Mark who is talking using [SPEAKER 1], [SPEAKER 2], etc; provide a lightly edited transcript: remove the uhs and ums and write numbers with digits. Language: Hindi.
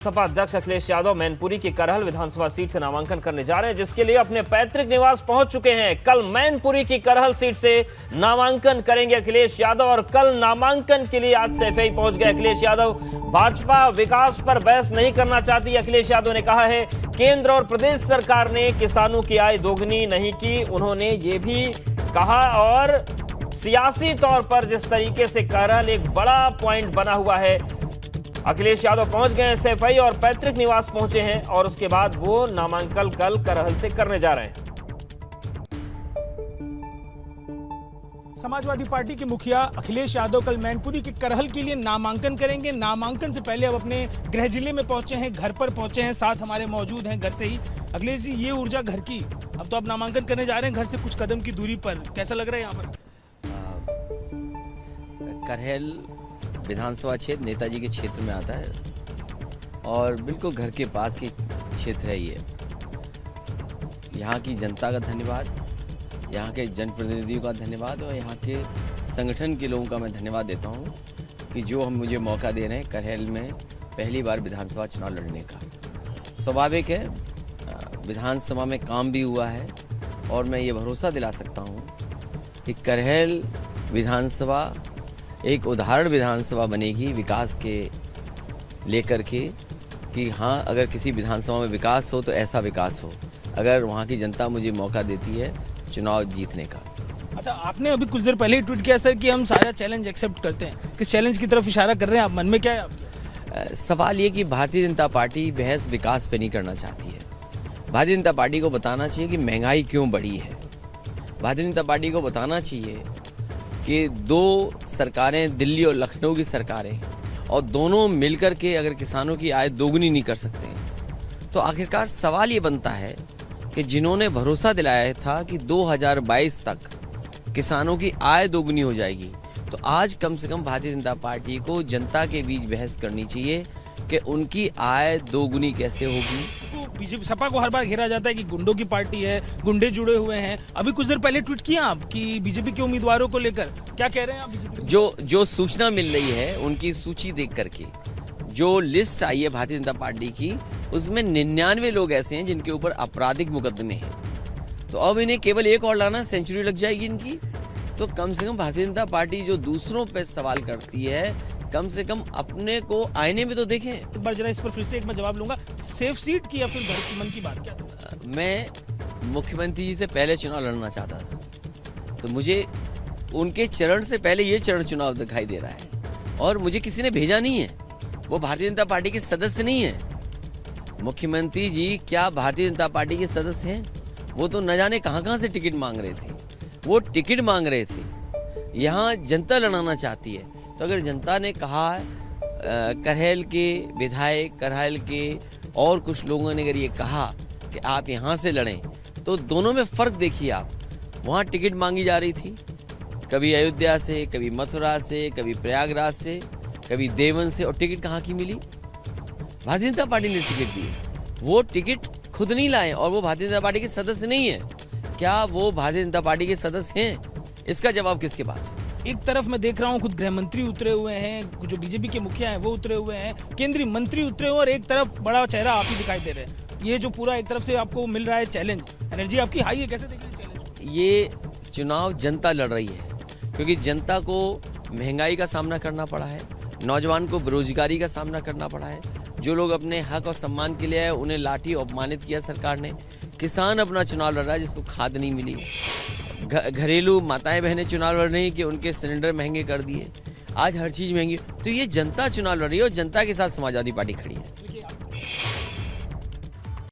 [SPEAKER 1] सपा अध्यक्ष अखिलेश यादव मैनपुरी की करहल विधानसभा सीट से नामांकन करने जा रहे हैं, जिसके लिए अपने पैतृक निवास पहुंच चुके हैं। कल मैनपुरी की करहल सीट से नामांकन करेंगे अखिलेश यादव और कल नामांकन के लिए आज सैफई पहुंच गए अखिलेश यादव। भाजपा विकास पर बहस नहीं करना चाहती, अखिलेश यादव ने कहा है। केंद्र और प्रदेश सरकार ने किसानों की आय दोगुनी नहीं की, उन्होंने ये भी कहा। और सियासी तौर पर जिस तरीके से करहल एक बड़ा पॉइंट बना हुआ है, अखिलेश यादव पहुंच गए हैं सैफई और पैतृक निवास पहुंचे हैं और उसके बाद वो नामांकन कल करहल से करने जा रहे हैं।
[SPEAKER 2] समाजवादी पार्टी के मुखिया अखिलेश यादव कल मैनपुरी के करहल के लिए नामांकन करेंगे। नामांकन से पहले अब अपने गृह जिले में पहुंचे हैं, घर पर पहुंचे हैं, साथ हमारे मौजूद हैं घर से ही। अखिलेश जी, ये ऊर्जा घर की, अब तो आप नामांकन करने जा रहे हैं घर से कुछ कदम की दूरी पर, कैसा लग रहा है यहाँ पर?
[SPEAKER 3] करहल विधानसभा क्षेत्र नेताजी के क्षेत्र में आता है और बिल्कुल घर के पास के क्षेत्र है ये। यहाँ की जनता का धन्यवाद, यहाँ के जनप्रतिनिधियों का धन्यवाद और यहाँ के संगठन के लोगों का मैं धन्यवाद देता हूँ कि जो हम मुझे मौका दे रहे हैं करहल में पहली बार विधानसभा चुनाव लड़ने का। स्वाभाविक है, विधानसभा में काम भी हुआ है और मैं ये भरोसा दिला सकता हूँ कि करहल विधानसभा एक उदाहरण विधानसभा बनेगी विकास के लेकर के, कि हाँ, अगर किसी विधानसभा में विकास हो तो ऐसा विकास हो, अगर वहाँ की जनता मुझे मौका देती है चुनाव जीतने का।
[SPEAKER 2] अच्छा, आपने अभी कुछ देर पहले ही ट्वीट किया सर कि हम सारा चैलेंज एक्सेप्ट करते हैं। किस चैलेंज की तरफ इशारा कर रहे हैं आप? मन में क्या है आपके?
[SPEAKER 3] सवाल ये कि भारतीय जनता पार्टी बहस विकास पे नहीं करना चाहती है। भारतीय जनता पार्टी को बताना चाहिए कि महंगाई क्यों बढ़ी है। भारतीय जनता पार्टी को बताना चाहिए कि दो सरकारें, दिल्ली और लखनऊ की सरकारें, और दोनों मिलकर के अगर किसानों की आय दोगुनी नहीं कर सकते हैं तो आखिरकार सवाल ये बनता है कि जिन्होंने भरोसा दिलाया था कि 2022 तक किसानों की आय दोगुनी हो जाएगी, तो आज कम से कम भारतीय जनता पार्टी को जनता के बीच बहस करनी चाहिए कि उनकी आय दोगुनी कैसे होगी।
[SPEAKER 2] बीजेपी सपा को हर बार घेरा जाता है कि गुंडों की पार्टी है, गुंडे जुड़े हुए हैं। अभी कुछ देर पहले ट्वीट किया आप कि बीजेपी के उम्मीदवारों को लेकर क्या कह रहे हैं आप? बीजेपी
[SPEAKER 3] जो सूचना मिल रही है उनकी सूची देख करके, जो लिस्ट आई है भारतीय जनता पार्टी की, उसमें 99 लोग ऐसे हैं जिनके ऊपर आपराधिक मुकदमे हैं। तो अब इन्हें केवल एक और लाना, सेंचुरी लग जाएगी इनकी। तो कम से कम भारतीय जनता पार्टी जो दूसरों पर सवाल करती है, कम से कम अपने को आईने में तो देखें।
[SPEAKER 2] एक बार जरा इस पर फिर से एक मैं जवाब लूंगा, सेफ सीट की या फिर घर की, मन की बात क्या था?
[SPEAKER 3] मैं मुख्यमंत्री जी से पहले चुनाव लड़ना चाहता था, तो मुझे उनके चरण से पहले ये चरण चुनाव दिखाई दे रहा है और मुझे किसी ने भेजा नहीं है। वो भारतीय जनता पार्टी के सदस्य नहीं है। मुख्यमंत्री जी क्या भारतीय जनता पार्टी के सदस्य हैं? वो तो न जाने कहाँ से टिकट मांग रहे थे। वो टिकट मांग रहे थे, यहाँ जनता लड़ाना चाहती है। तो अगर जनता ने कहा, करहल के विधायक, करहल के और कुछ लोगों ने अगर ये कहा कि आप यहाँ से लड़ें, तो दोनों में फ़र्क देखिए आप। वहाँ टिकट मांगी जा रही थी, कभी अयोध्या से, कभी मथुरा से, कभी प्रयागराज से, कभी देवन से, और टिकट कहाँ की मिली? भारतीय जनता पार्टी ने टिकट दी। वो टिकट खुद नहीं लाए और वो भारतीय जनता पार्टी के सदस्य नहीं है। क्या वो भारतीय जनता पार्टी के सदस्य हैं? इसका जवाब किसके पास है?
[SPEAKER 2] एक तरफ मैं देख रहा हूँ खुद गृह मंत्री उतरे हुए हैं, जो बीजेपी के मुखिया हैं वो उतरे हुए हैं, केंद्रीय मंत्री उतरे हुए, और एक तरफ बड़ा चेहरा आप ही दिखाई दे रहे हैं। ये जो पूरा एक तरफ से आपको मिल रहा है चैलेंज, एनर्जी आपकी हाई है, कैसे देख रहे हैं चैलेंज?
[SPEAKER 3] ये चुनाव जनता लड़ रही है क्योंकि जनता को महंगाई का सामना करना पड़ा है, नौजवान को बेरोजगारी का सामना करना पड़ा है। जो लोग अपने हक और सम्मान के लिए आए उन्हें लाठी अपमानित किया सरकार ने। किसान अपना चुनाव लड़ रहा है जिसको खाद नहीं मिली। घरेलू माताएं बहनें चुनाव लड़ रही हैं कि उनके सिलेंडर महंगे कर दिए। आज हर चीज़ महंगी। तो ये जनता चुनाव लड़ रही है और जनता के साथ समाजवादी पार्टी खड़ी है।